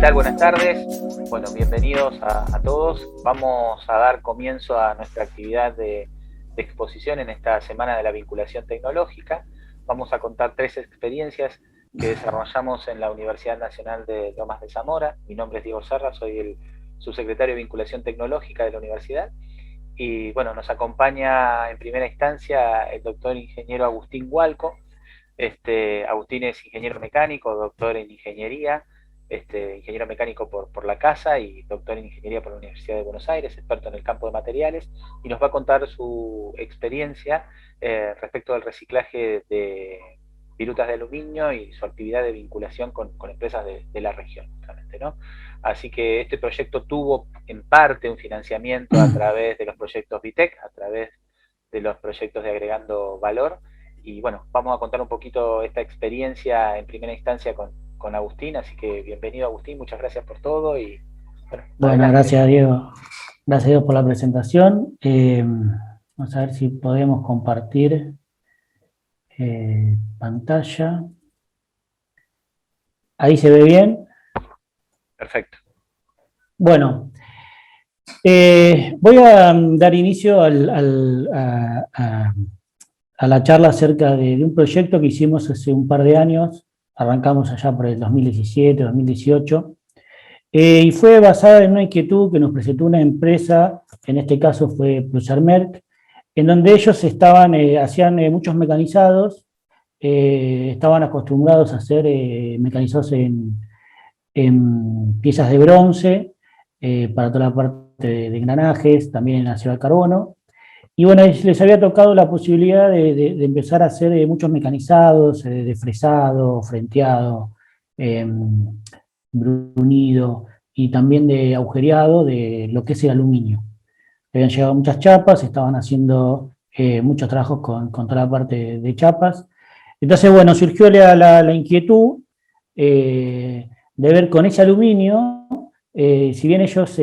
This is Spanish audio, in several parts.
tal? Buenas tardes. Bueno, bienvenidos a todos. Vamos a dar comienzo a nuestra actividad de exposición en esta Semana de la Vinculación Tecnológica. Vamos a contar 3 experiencias que desarrollamos en la Universidad Nacional de Lomas de Zamora. Mi nombre es Diego Serra, soy el subsecretario de Vinculación Tecnológica de la universidad. Y bueno, nos acompaña en primera instancia el doctor ingeniero Agustín Hualco. Agustín es ingeniero mecánico, doctor en ingeniería, ingeniero mecánico por la casa y doctor en ingeniería por la Universidad de Buenos Aires, experto en el campo de materiales, y nos va a contar su experiencia respecto al reciclaje de virutas de aluminio y su actividad de vinculación con empresas de la región, justamente, ¿no? Así que este proyecto tuvo en parte un financiamiento a través de los proyectos VITEC, a través de los proyectos de Agregando Valor. Y bueno, vamos a contar un poquito esta experiencia en primera instancia con Agustín, así que bienvenido Agustín, muchas gracias por todo y bueno, gracias Diego. Gracias Diego por la presentación. Vamos a ver si podemos compartir pantalla. ¿Ahí se ve bien? Perfecto. Bueno, voy a dar inicio a la charla acerca de un proyecto que hicimos hace un par de años. Arrancamos allá por el 2017, 2018. Y fue basada en una inquietud que nos presentó una empresa, en este caso fue Plusarmerc, en donde ellos hacían muchos mecanizados, estaban acostumbrados a hacer mecanizados en piezas de bronce, para toda la parte de engranajes, también en acero de carbono. Y bueno, les había tocado la posibilidad de empezar a hacer muchos mecanizados, de fresado, frenteado, brunido y también de agujereado de lo que es el aluminio. Habían llegado muchas chapas, estaban haciendo muchos trabajos con toda la parte de chapas. Entonces, bueno, surgió la inquietud de ver con ese aluminio, si bien ellos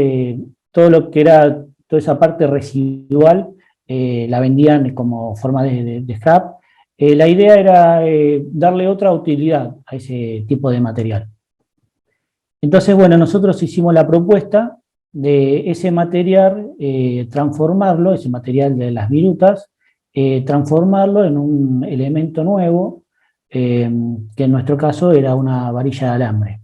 todo lo que era toda esa parte residual la vendían como forma de scrap, la idea era darle otra utilidad a ese tipo de material. Entonces, bueno, nosotros hicimos la propuesta de ese material, transformarlo, ese material de las virutas, transformarlo en un elemento nuevo, que en nuestro caso era una varilla de alambre.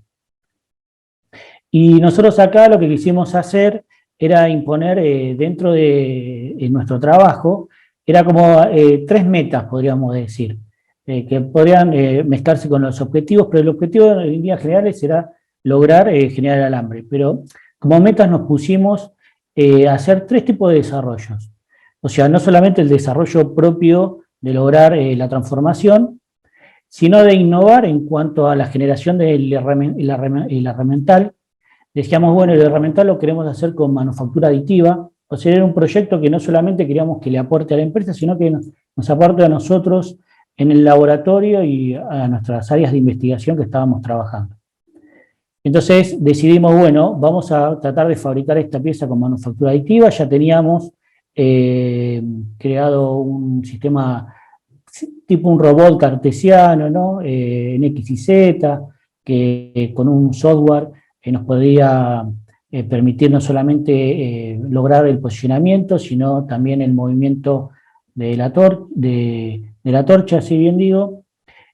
Y nosotros acá lo que quisimos hacer era imponer dentro de nuestro trabajo, era como 3 metas, podríamos decir, que podrían mezclarse con los objetivos, pero el objetivo en líneas generales era lograr generar alambre. Pero como metas nos pusimos hacer 3 tipos de desarrollos. O sea, no solamente el desarrollo propio de lograr la transformación, sino de innovar en cuanto a la generación del herramental. Decíamos, bueno, el herramental lo queremos hacer con manufactura aditiva, o sea, era un proyecto que no solamente queríamos que le aporte a la empresa, sino que nos aporte a nosotros en el laboratorio y a nuestras áreas de investigación que estábamos trabajando. Entonces decidimos, bueno, vamos a tratar de fabricar esta pieza con manufactura aditiva. Ya teníamos creado un sistema tipo un robot cartesiano, ¿no? En X y Z, que con un software nos podía permitir no solamente lograr el posicionamiento, sino también el movimiento de la torcha, si bien digo,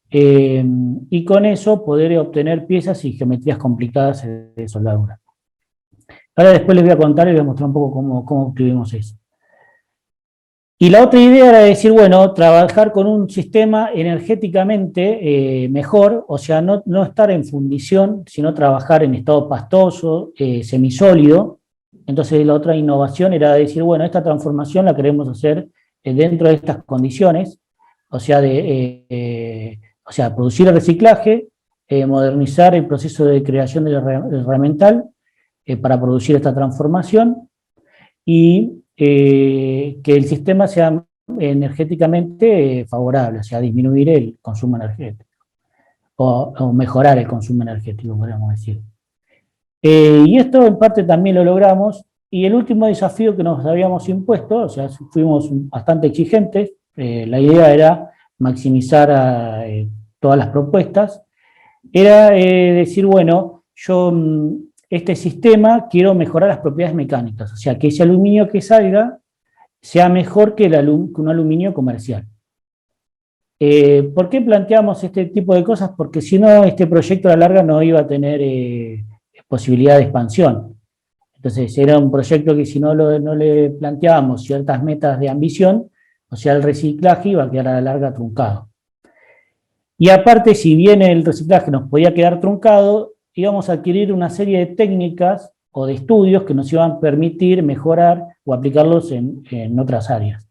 y con eso poder obtener piezas y geometrías complicadas de soldadura. Ahora después les voy a contar y les voy a mostrar un poco cómo obtuvimos eso. Y la otra idea era decir, bueno, trabajar con un sistema energéticamente mejor, o sea, no estar en fundición, sino trabajar en estado pastoso, semisólido. Entonces la otra innovación era decir, bueno, esta transformación la queremos hacer dentro de estas condiciones, o sea, producir el reciclaje, modernizar el proceso de creación del herramental para producir esta transformación y que el sistema sea energéticamente favorable, o sea, disminuir el consumo energético o mejorar el consumo energético, podríamos decir. Y esto en parte también lo logramos, y el último desafío que nos habíamos impuesto, o sea, fuimos bastante exigentes, la idea era maximizar todas las propuestas, era decir, bueno, yo este sistema quiero mejorar las propiedades mecánicas, o sea, que ese aluminio que salga sea mejor que un aluminio comercial. ¿Por qué planteamos este tipo de cosas? Porque si no, este proyecto a la larga no iba a tener posibilidad de expansión. Entonces, era un proyecto que si no le planteábamos ciertas metas de ambición, o sea, el reciclaje iba a quedar a la larga truncado. Y aparte, si bien el reciclaje nos podía quedar truncado, íbamos a adquirir una serie de técnicas o de estudios que nos iban a permitir mejorar o aplicarlos en otras áreas.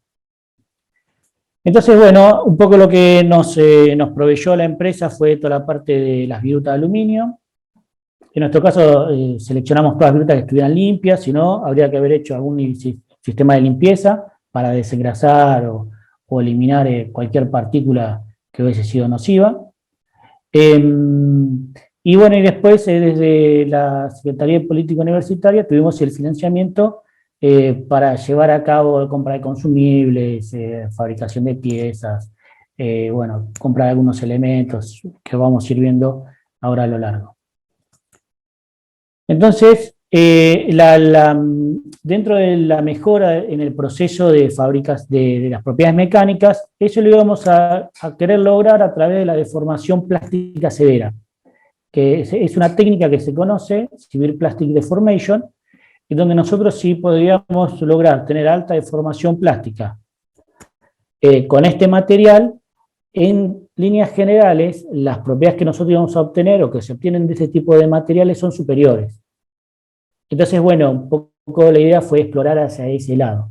Entonces, bueno, un poco lo que nos proveyó la empresa fue toda la parte de las virutas de aluminio. En nuestro caso, seleccionamos todas las virutas que estuvieran limpias, si no, habría que haber hecho algún sistema de limpieza para desengrasar o eliminar cualquier partícula que hubiese sido nociva. Y bueno, y después desde la Secretaría de Política Universitaria tuvimos el financiamiento para llevar a cabo compra de consumibles, fabricación de piezas, bueno, compra de algunos elementos que vamos a ir viendo ahora a lo largo. Entonces, dentro de la mejora en el proceso de fábricas de las propiedades mecánicas, eso lo íbamos a querer lograr a través de la deformación plástica severa, que es una técnica que se conoce, Severe Plastic Deformation, y donde nosotros sí podríamos lograr tener alta deformación plástica. Con este material, en líneas generales, las propiedades que nosotros íbamos a obtener o que se obtienen de este tipo de materiales son superiores. Entonces, bueno, un poco la idea fue explorar hacia ese lado.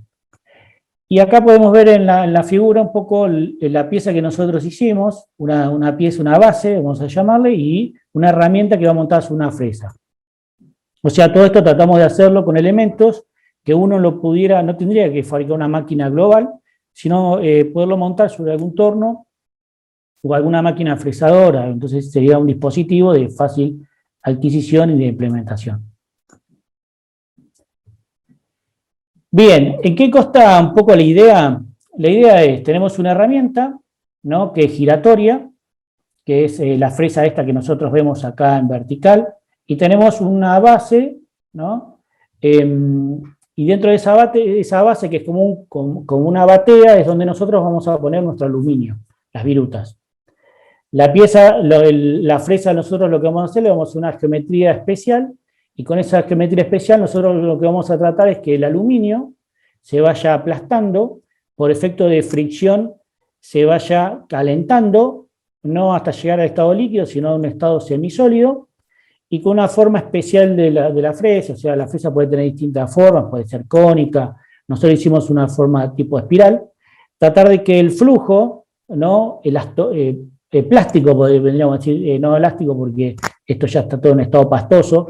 Y acá podemos ver en la figura un poco la pieza que nosotros hicimos, una pieza, una base, vamos a llamarle, y una herramienta que va a montar sobre una fresa. O sea, todo esto tratamos de hacerlo con elementos que uno no tendría que fabricar una máquina global, sino poderlo montar sobre algún torno o alguna máquina fresadora. Entonces sería un dispositivo de fácil adquisición y de implementación. Bien, ¿en qué consta un poco la idea? La idea es, tenemos una herramienta, ¿no?, que es giratoria, que es la fresa esta que nosotros vemos acá en vertical, y tenemos una base, ¿no? Y dentro de esa base, que es como una batea, es donde nosotros vamos a poner nuestro aluminio, las virutas. La pieza, la fresa, nosotros lo que vamos a hacer, le vamos a hacer una geometría especial, y con esa geometría especial nosotros lo que vamos a tratar es que el aluminio se vaya aplastando, por efecto de fricción se vaya calentando, no hasta llegar al estado líquido, sino a un estado semisólido, y con una forma especial de la fresa. O sea, la fresa puede tener distintas formas, puede ser cónica, nosotros hicimos una forma tipo espiral, tratar de que el flujo, ¿no?, plástico, podríamos decir, no elástico, porque esto ya está todo en estado pastoso,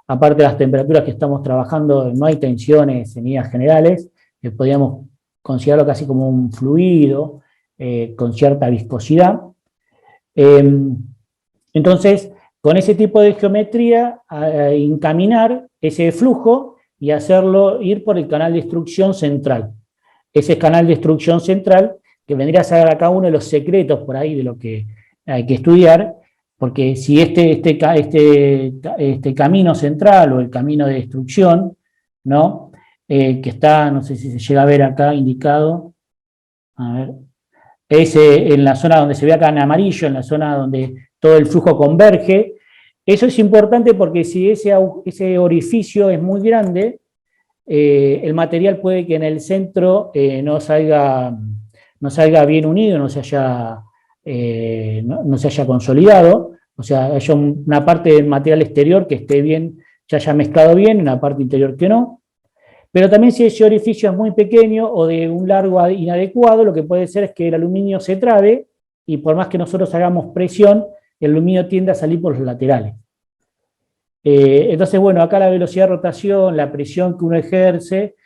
aparte de las temperaturas que estamos trabajando, no hay tensiones en líneas generales, podríamos considerarlo casi como un fluido, con cierta viscosidad. Entonces, con ese tipo de geometría, encaminar ese flujo y hacerlo ir por el canal de extrusión central. Ese canal de extrusión central, que vendría a ser acá uno de los secretos por ahí de lo que hay que estudiar, porque si este camino central o el camino de extrusión, ¿no?, que está, no sé si se llega a ver acá indicado, a ver, es en la zona donde se ve acá en amarillo, en la zona donde todo el flujo converge. Eso es importante porque si ese orificio es muy grande, el material puede que en el centro no salga bien unido, no se haya consolidado, o sea, haya una parte del material exterior que esté bien, se haya mezclado bien, y una parte interior que no. Pero también si ese orificio es muy pequeño o de un largo inadecuado, lo que puede ser es que el aluminio se trabe, y por más que nosotros hagamos presión, el aluminio tiende a salir por los laterales. Entonces, bueno, acá la velocidad de rotación, la presión que uno ejerce,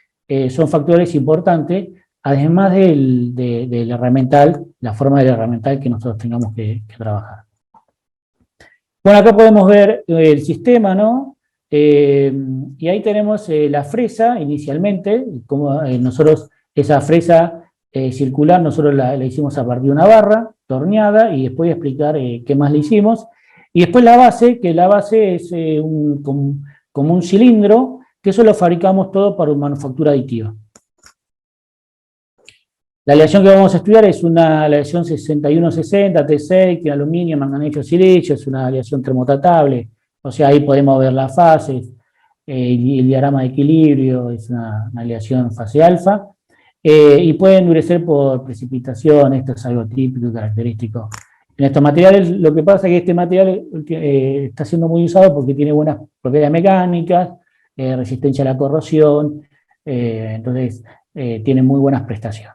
son factores importantes, además del herramental, la forma del herramental que nosotros tengamos que trabajar. Bueno, acá podemos ver el sistema, ¿no? Y ahí tenemos la fresa inicialmente, como nosotros esa fresa circular, nosotros la hicimos a partir de una barra torneada, y después voy a explicar qué más le hicimos. Y después la base, que la base es como un cilindro, que eso lo fabricamos todo para manufactura aditiva. La aleación que vamos a estudiar es una aleación 6160 T6, tiene aluminio, manganeso, silicio, es una aleación termotratable, o sea, ahí podemos ver las fases, el diagrama de equilibrio, es una aleación fase alfa, y puede endurecer por precipitación, esto es algo típico y característico. En estos materiales, lo que pasa es que este material está siendo muy usado porque tiene buenas propiedades mecánicas, resistencia a la corrosión, entonces tiene muy buenas prestaciones.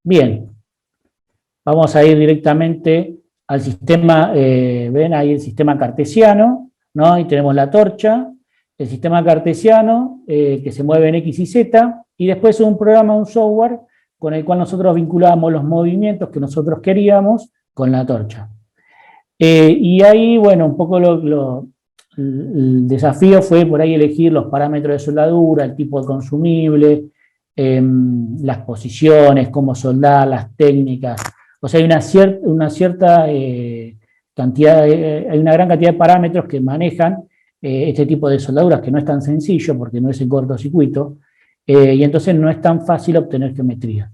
Bien, vamos a ir directamente al sistema, ven ahí el sistema cartesiano, ¿no? Ahí tenemos la torcha, el sistema cartesiano que se mueve en X y Z, y después un programa, un software, con el cual nosotros vinculábamos los movimientos que nosotros queríamos con la torcha. Y ahí, bueno, un poco el desafío fue por ahí elegir los parámetros de soldadura, el tipo de consumible, las posiciones, cómo soldar, las técnicas. O sea, hay una cierta cantidad, hay una gran cantidad de parámetros que manejan este tipo de soldaduras, que no es tan sencillo porque no es en cortocircuito, y entonces no es tan fácil obtener geometría.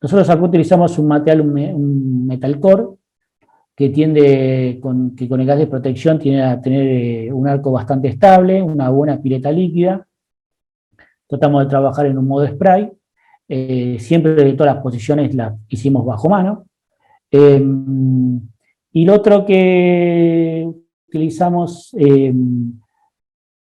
Nosotros acá utilizamos un material, un metal core, que con el gas de protección tiene a tener un arco bastante estable, una buena pileta líquida. Tratamos de trabajar en un modo spray, siempre de todas las posiciones las hicimos bajo mano. Y lo otro que utilizamos en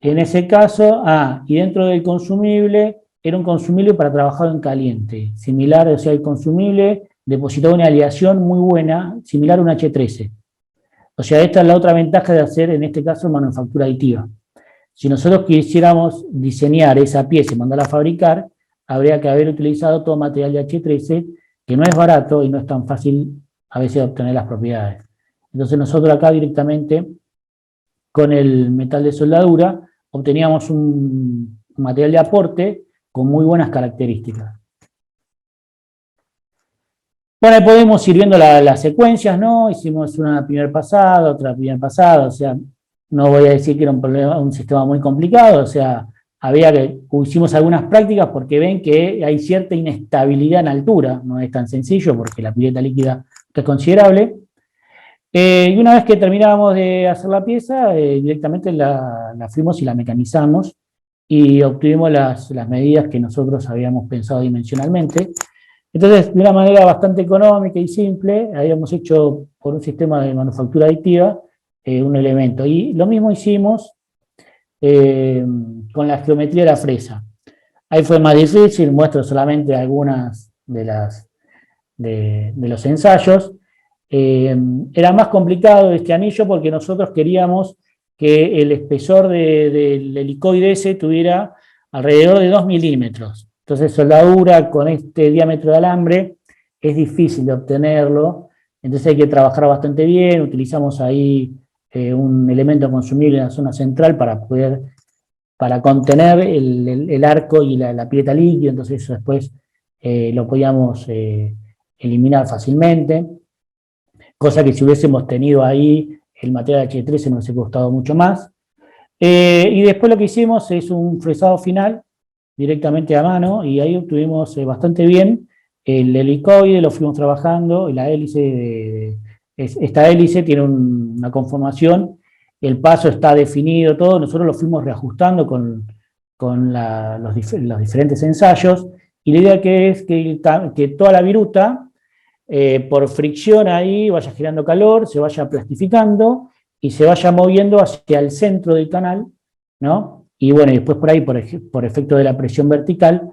ese caso, y dentro del consumible, era un consumible para trabajar en caliente, similar, o sea, el consumible depositaba una aleación muy buena, similar a un H13. O sea, esta es la otra ventaja de hacer, en este caso, manufactura aditiva. Si nosotros quisiéramos diseñar esa pieza y mandarla a fabricar, habría que haber utilizado todo material de H13, que no es barato y no es tan fácil a veces obtener las propiedades. Entonces nosotros acá directamente, con el metal de soldadura, obteníamos un material de aporte con muy buenas características. Bueno, ahí podemos ir viendo las secuencias, ¿no? Hicimos una primer pasada, otra primer pasada, o sea, no voy a decir que era un sistema muy complicado, o sea, hicimos algunas prácticas porque ven que hay cierta inestabilidad en altura, no es tan sencillo porque la pileta líquida es considerable. Y una vez que terminábamos de hacer la pieza, directamente la fuimos y la mecanizamos y obtuvimos las medidas que nosotros habíamos pensado dimensionalmente. Entonces, de una manera bastante económica y simple, habíamos hecho por un sistema de manufactura aditiva un elemento. Y lo mismo hicimos con la geometría de la fresa. Ahí fue más difícil, muestro solamente algunas de los ensayos. Era más complicado este anillo porque nosotros queríamos que el espesor del helicoide ese tuviera alrededor de 2 milímetros. Entonces, soldadura con este diámetro de alambre es difícil de obtenerlo, entonces hay que trabajar bastante bien. Utilizamos ahí un elemento consumible en la zona central para contener el arco y la pileta líquida, entonces eso después lo podíamos eliminar fácilmente, cosa que si hubiésemos tenido ahí el material H13 nos hubiese costado mucho más. Y después lo que hicimos es un fresado final directamente a mano, y ahí obtuvimos bastante bien el helicoide, lo fuimos trabajando, y la hélice, esta hélice tiene una conformación, el paso está definido, todo, nosotros lo fuimos reajustando con los diferentes ensayos, y la idea es que toda la viruta, por fricción ahí, vaya generando calor, se vaya plastificando, y se vaya moviendo hacia el centro del canal, ¿no? Y bueno, y después por ahí, por efecto de la presión vertical,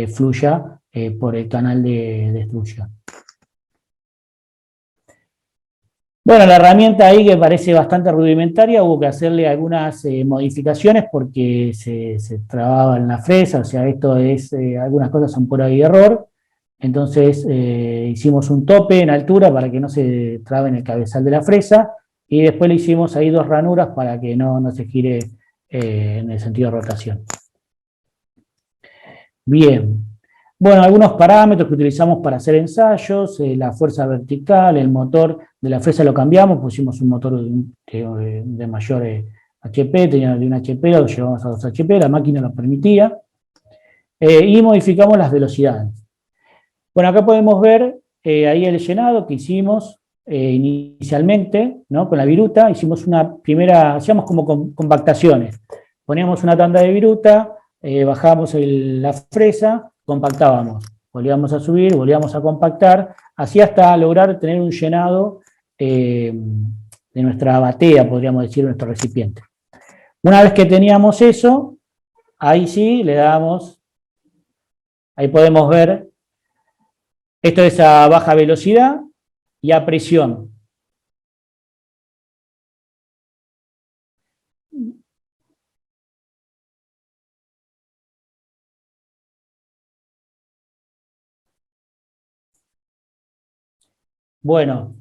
fluya por el canal de extrusión. Bueno, la herramienta ahí que parece bastante rudimentaria, hubo que hacerle algunas modificaciones porque se trababa en la fresa, o sea, esto es, algunas cosas son por ahí de error. Entonces hicimos un tope en altura para que no se trabe en el cabezal de la fresa, y después le hicimos ahí 2 ranuras para que no se gire en el sentido de rotación. Bien, Bueno, algunos parámetros que utilizamos para hacer ensayos, la fuerza vertical, el motor de la fresa lo cambiamos, pusimos un motor de mayor HP, tenía de un HP, lo llevamos a 2 HP, la máquina lo permitía, y modificamos las velocidades. Bueno, acá podemos ver ahí el llenado que hicimos inicialmente, ¿no? Con la viruta, hicimos una primera, hacíamos como compactaciones. Poníamos una tanda de viruta, bajábamos la fresa, compactábamos, volvíamos a subir, volvíamos a compactar, así hasta lograr tener un llenado de nuestra batea, podríamos decir, nuestro recipiente. Una vez que teníamos eso, ahí sí le damos, ahí podemos ver, esto es a baja velocidad y a presión. Bueno,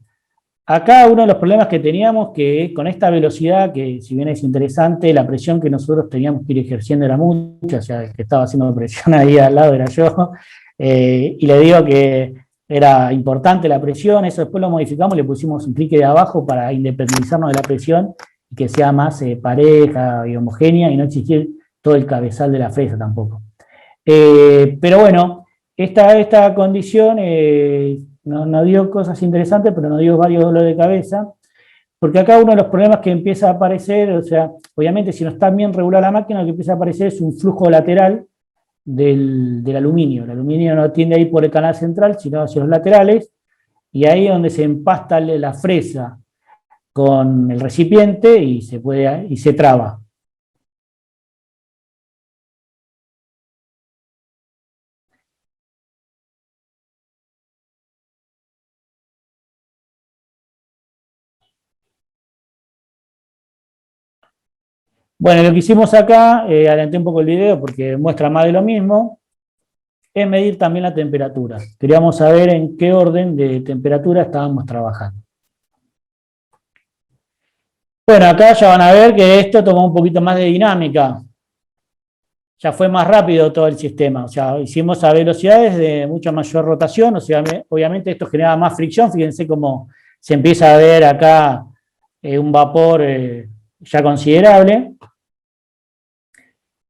acá uno de los problemas que teníamos, que con esta velocidad, que si bien es interesante, la presión que nosotros teníamos que ir ejerciendo era mucha, o sea, el que estaba haciendo presión ahí al lado era yo, y le digo que era importante la presión, eso después lo modificamos, le pusimos un clique de abajo para independizarnos de la presión y que sea más pareja y homogénea y no exigir todo el cabezal de la fresa tampoco. Pero bueno, esta condición nos dio cosas interesantes, pero nos dio varios dolores de cabeza, porque acá uno de los problemas que empieza a aparecer, o sea, obviamente si no está bien regulada la máquina, lo que empieza a aparecer es un flujo lateral del aluminio. El aluminio no tiende a ir por el canal central, sino hacia los laterales, y ahí es donde se empasta la fresa con el recipiente y se traba. Bueno, lo que hicimos acá, adelanté un poco el video porque muestra más de lo mismo, es medir también la temperatura. Queríamos saber en qué orden de temperatura estábamos trabajando. Bueno, acá ya van a ver que esto tomó un poquito más de dinámica. Ya fue más rápido todo el sistema. O sea, hicimos a velocidades de mucha mayor rotación. O sea, obviamente esto genera más fricción. Fíjense cómo se empieza a ver acá un vapor ya considerable.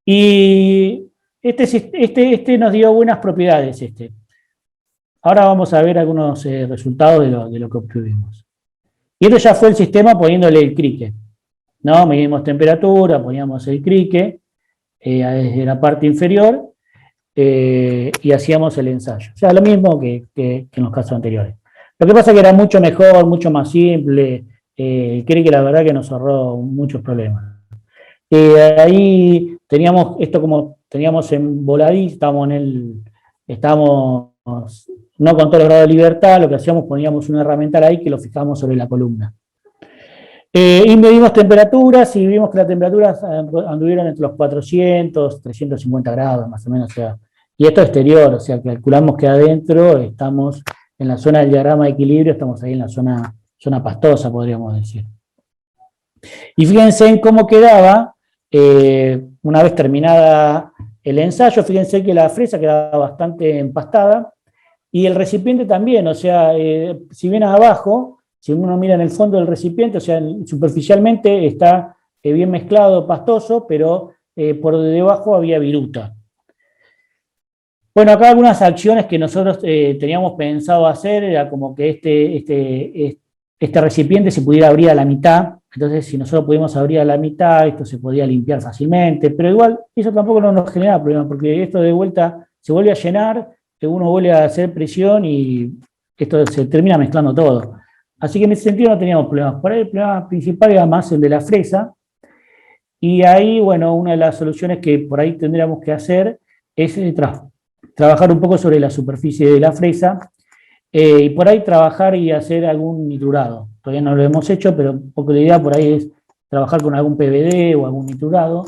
Y este nos dio buenas propiedades. Ahora vamos a ver algunos resultados de lo que obtuvimos. Y esto ya fue el sistema poniéndole el crique, ¿no? Medimos temperatura, poníamos el crique desde la parte inferior y hacíamos el ensayo. O sea, lo mismo que en los casos anteriores. Lo que pasa es que era mucho mejor, mucho más simple. El crique la verdad que nos ahorró muchos problemas. Ahí teníamos esto como teníamos en voladís, estábamos no con todos los grados de libertad, lo que hacíamos poníamos una herramienta ahí que lo fijamos sobre la columna. Y medimos temperaturas y vimos que las temperaturas anduvieron entre los 400, 350 grados más o menos, o sea, y esto exterior, o sea, calculamos que adentro estamos en la zona del diagrama de equilibrio, estamos ahí en la zona pastosa, podríamos decir. Y fíjense en cómo quedaba, una vez terminada el ensayo, fíjense que la fresa quedaba bastante empastada, y el recipiente también, o sea, si bien abajo, si uno mira en el fondo del recipiente, o sea, superficialmente está bien mezclado, pastoso, pero por debajo había viruta. Bueno, acá algunas acciones que nosotros teníamos pensado hacer, era como que este recipiente se pudiera abrir a la mitad, entonces si nosotros pudimos abrir a la mitad, esto se podía limpiar fácilmente, pero igual eso tampoco no nos genera problemas, porque esto de vuelta se vuelve a llenar, uno vuelve a hacer presión y esto se termina mezclando todo. Así que en ese sentido no teníamos problemas. Por ahí el problema principal era más el de la fresa, y ahí, bueno, una de las soluciones que por ahí tendríamos que hacer es trabajar un poco sobre la superficie de la fresa, y por ahí trabajar y hacer algún nitrurado. Todavía no lo hemos hecho, pero un poco la idea por ahí es trabajar con algún PVD o algún nitrurado,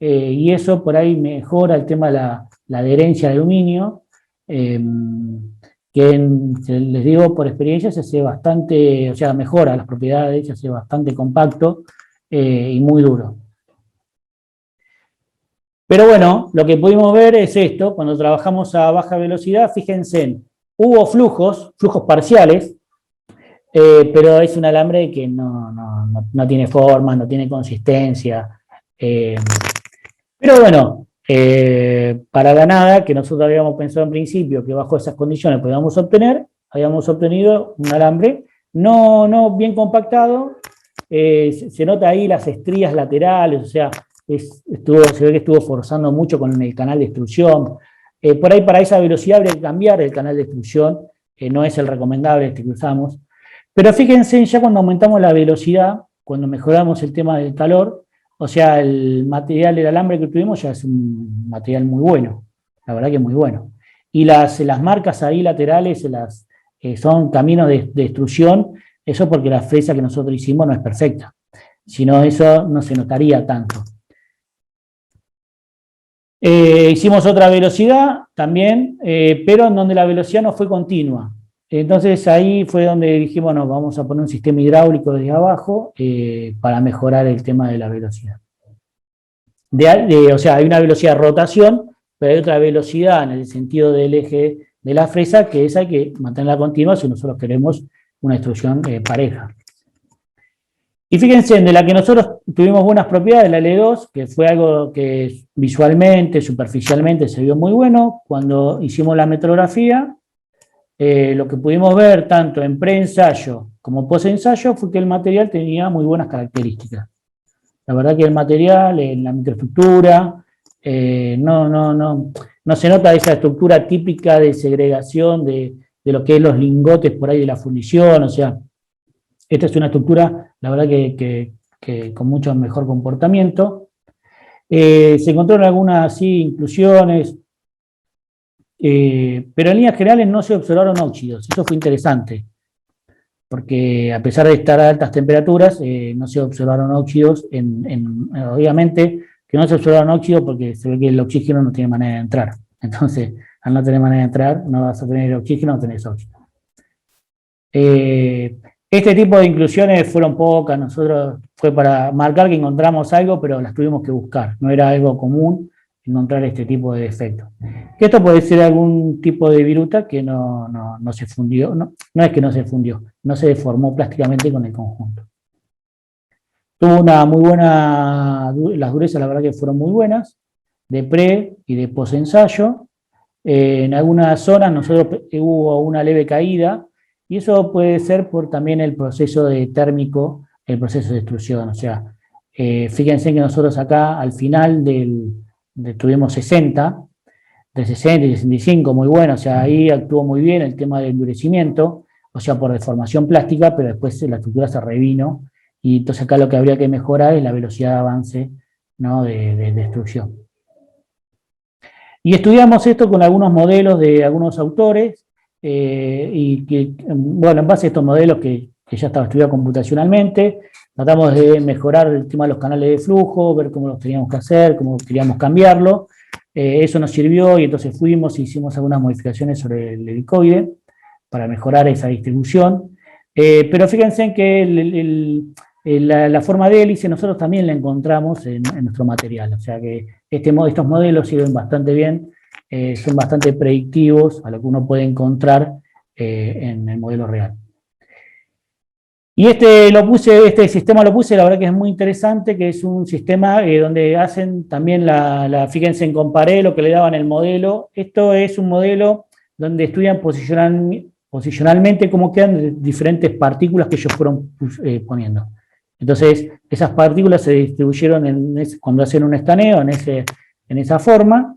y eso por ahí mejora el tema de la adherencia al aluminio, que les digo por experiencia se hace bastante, o sea, mejora las propiedades, se hace bastante compacto y muy duro. Pero bueno, lo que pudimos ver es esto, cuando trabajamos a baja velocidad, fíjense, hubo flujos parciales, pero es un alambre que no tiene forma, no tiene consistencia. Pero bueno, para la nada, que nosotros habíamos pensado en principio que bajo esas condiciones podíamos obtener, habíamos obtenido un alambre no bien compactado, se nota ahí las estrías laterales, o sea, se ve que estuvo forzando mucho con el canal de extrusión. Por ahí para esa velocidad habría que cambiar el canal de extrusión, no es el recomendable este que usamos. Pero fíjense, ya cuando aumentamos la velocidad, cuando mejoramos el tema del calor, o sea, el material del alambre que tuvimos ya es un material muy bueno, la verdad que muy bueno. Y las marcas ahí laterales son caminos de extrusión, eso porque la fresa que nosotros hicimos no es perfecta, si no eso no se notaría tanto. Hicimos otra velocidad también, pero en donde la velocidad no fue continua. Entonces ahí fue donde dijimos, bueno, vamos a poner un sistema hidráulico desde abajo para mejorar el tema de la velocidad. O sea, hay una velocidad de rotación, pero hay otra velocidad en el sentido del eje de la fresa, que esa hay que mantenerla continua si nosotros queremos una extrusión pareja. Y fíjense, de la que nosotros tuvimos buenas propiedades, la L2, que fue algo que visualmente, superficialmente se vio muy bueno, cuando hicimos la metrografía, lo que pudimos ver tanto en pre-ensayo como post-ensayo fue que el material tenía muy buenas características. La verdad que el material, en la microestructura, no se nota esa estructura típica de segregación de lo que es los lingotes por ahí de la fundición, o sea, esta es una estructura, la verdad que con mucho mejor comportamiento. Se encontraron algunas sí, inclusiones, pero en líneas generales no se observaron óxidos, eso fue interesante, porque a pesar de estar a altas temperaturas, no se observaron óxidos, obviamente que no se observaron óxidos porque se ve que el oxígeno no tiene manera de entrar, entonces al no tener manera de entrar, no vas a tener oxígeno, no tenés óxido. Este tipo de inclusiones fueron pocas, nosotros fue para marcar que encontramos algo, pero las tuvimos que buscar, no era algo común encontrar este tipo de defectos. Que esto puede ser algún tipo de viruta que no se fundió, no es que no se fundió, no se deformó plásticamente con el conjunto. Tuvo una muy buena, las durezas la verdad que fueron muy buenas, de pre y de post ensayo. En algunas zonas nosotros hubo una leve caída, y eso puede ser por también el proceso térmico, el proceso de extrusión. O sea, fíjense que nosotros acá al final tuvimos 60, de 60 y 65, muy bueno, o sea, ahí actuó muy bien el tema del endurecimiento, o sea, por deformación plástica, pero después la estructura se revino, y entonces acá lo que habría que mejorar es la velocidad de avance, ¿no?, de extrusión. Y estudiamos esto con algunos modelos de algunos autores, y que, bueno, en base a estos modelos que ya estaban estudiados computacionalmente, tratamos de mejorar el tema de los canales de flujo, ver cómo los teníamos que hacer, cómo queríamos cambiarlo. Eso nos sirvió y entonces fuimos e hicimos algunas modificaciones sobre el helicoide para mejorar esa distribución. Pero fíjense que la forma de hélice nosotros también la encontramos en nuestro material, o sea que estos modelos sirven bastante bien, son bastante predictivos a lo que uno puede encontrar en el modelo real. Y este sistema lo puse, la verdad que es muy interesante, que es un sistema donde hacen también fíjense, comparé lo que le daban el modelo. Esto es un modelo donde estudian posicionalmente cómo quedan diferentes partículas que ellos fueron poniendo. Entonces, esas partículas se distribuyeron cuando hacen un escaneo en esa forma,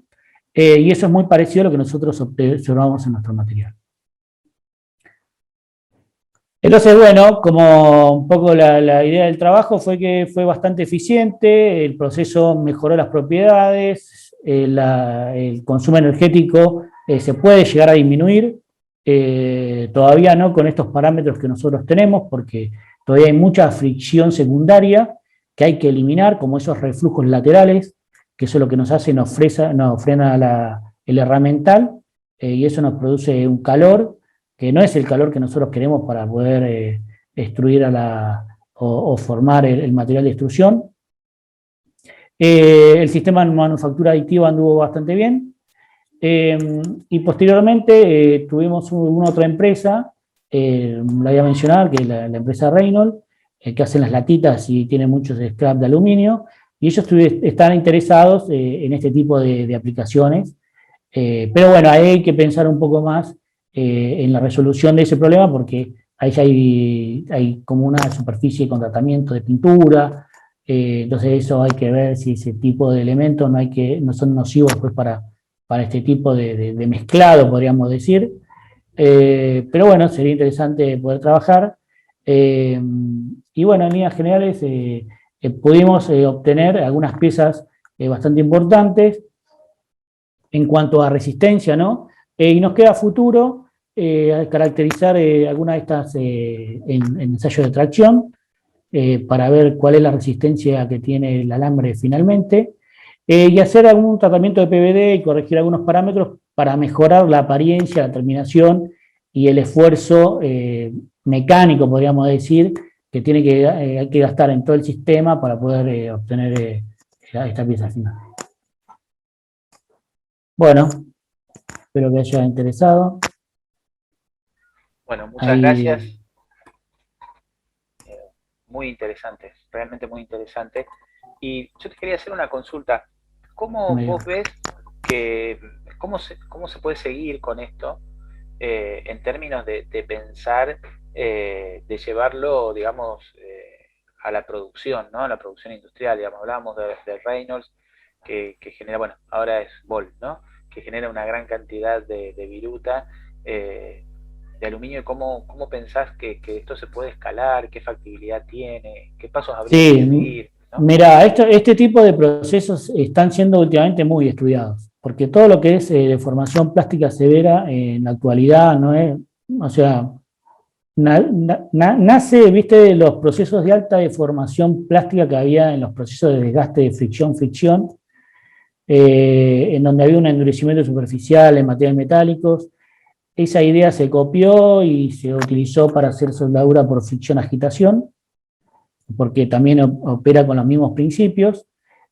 y eso es muy parecido a lo que nosotros observamos en nuestro material. Entonces, bueno, como un poco la idea del trabajo fue que fue bastante eficiente, el proceso mejoró las propiedades, el consumo energético se puede llegar a disminuir, todavía no con estos parámetros que nosotros tenemos, porque todavía hay mucha fricción secundaria que hay que eliminar, como esos reflujos laterales, que eso es lo que nos hace, nos frena el herramental, y eso nos produce un calor, que no es el calor que nosotros queremos para poder extruir o formar el material de extrusión. El sistema de manufactura aditiva anduvo bastante bien. Y posteriormente tuvimos una otra empresa, la voy a mencionar, que es la empresa Reynolds, que hacen las latitas y tiene muchos scrap de aluminio, y ellos están interesados en este tipo de aplicaciones. Pero bueno, ahí hay que pensar un poco más en la resolución de ese problema, porque ahí ya hay como una superficie con tratamiento de pintura, entonces eso hay que ver si ese tipo de elementos no son nocivos pues, para este tipo de mezclado, podríamos decir. Pero bueno, sería interesante poder trabajar. Y bueno, en líneas generales pudimos obtener algunas piezas bastante importantes en cuanto a resistencia, ¿no? Y nos queda a futuro caracterizar algunas de estas en ensayos de tracción para ver cuál es la resistencia que tiene el alambre finalmente y hacer algún tratamiento de PVD y corregir algunos parámetros para mejorar la apariencia, la terminación y el esfuerzo mecánico, podríamos decir, que hay que gastar en todo el sistema para poder obtener esta pieza final. Bueno, espero que haya interesado. Bueno, muchas gracias. Muy interesante, realmente muy interesante. Y yo te quería hacer una consulta. ¿Cómo vos ves que, cómo se puede seguir con esto en términos de pensar, de llevarlo, digamos, a la producción, ¿no? A la producción industrial, digamos, hablábamos de Reynolds, que genera, bueno, ahora es Ball, ¿no? Que genera una gran cantidad de viruta, de aluminio. ¿Cómo pensás que esto se puede escalar? ¿Qué factibilidad tiene? ¿Qué pasos habría que seguir? ¿No? Mira, este tipo de procesos están siendo últimamente muy estudiados, porque todo lo que es deformación plástica severa en la actualidad no es, o sea, nace, viste, los procesos de alta deformación plástica que había en los procesos de desgaste de fricción-fricción, en donde había un endurecimiento superficial en materiales metálicos. Esa idea se copió y se utilizó para hacer soldadura por fricción-agitación, porque también opera con los mismos principios.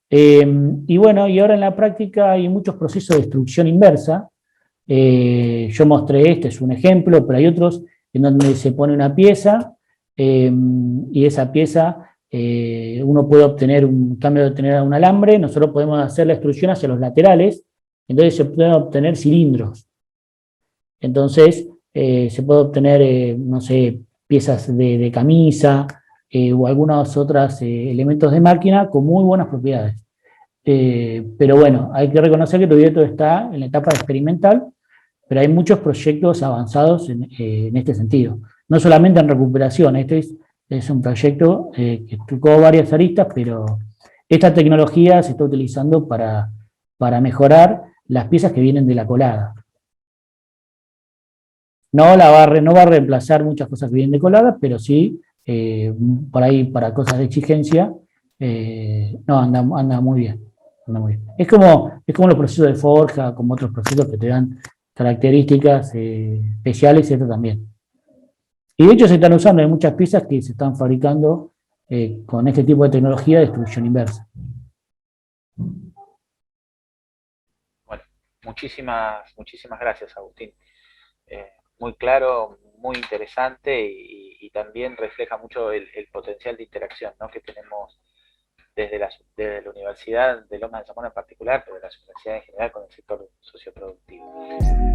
Y bueno, y ahora en la práctica hay muchos procesos de destrucción inversa. Yo mostré este, es un ejemplo, pero hay otros en donde se pone una pieza y esa pieza uno puede obtener un cambio de obtener un alambre, nosotros podemos hacer la extrusión hacia los laterales, entonces se pueden obtener cilindros. Entonces se puede obtener, no sé, piezas de camisa o algunos otros elementos de máquina con muy buenas propiedades. Pero bueno, hay que reconocer que todavía todo está en la etapa experimental, pero hay muchos proyectos avanzados en este sentido. No solamente en recuperación, este es un proyecto que tocó varias aristas, pero esta tecnología se está utilizando para mejorar las piezas que vienen de la colada. No va a reemplazar muchas cosas que vienen de colada, pero sí, por ahí para cosas de exigencia, no, anda muy bien. Es como los procesos de forja, como otros procesos que te dan características especiales, y esto también. Y de hecho se están usando en muchas piezas que se están fabricando con este tipo de tecnología de destrucción inversa. Bueno, muchísimas gracias, Agustín. Muy claro, muy interesante y también refleja mucho el potencial de interacción, ¿no? Que tenemos desde la Universidad de Lomas de Zamora en particular, pero de las universidades en general con el sector socioproductivo.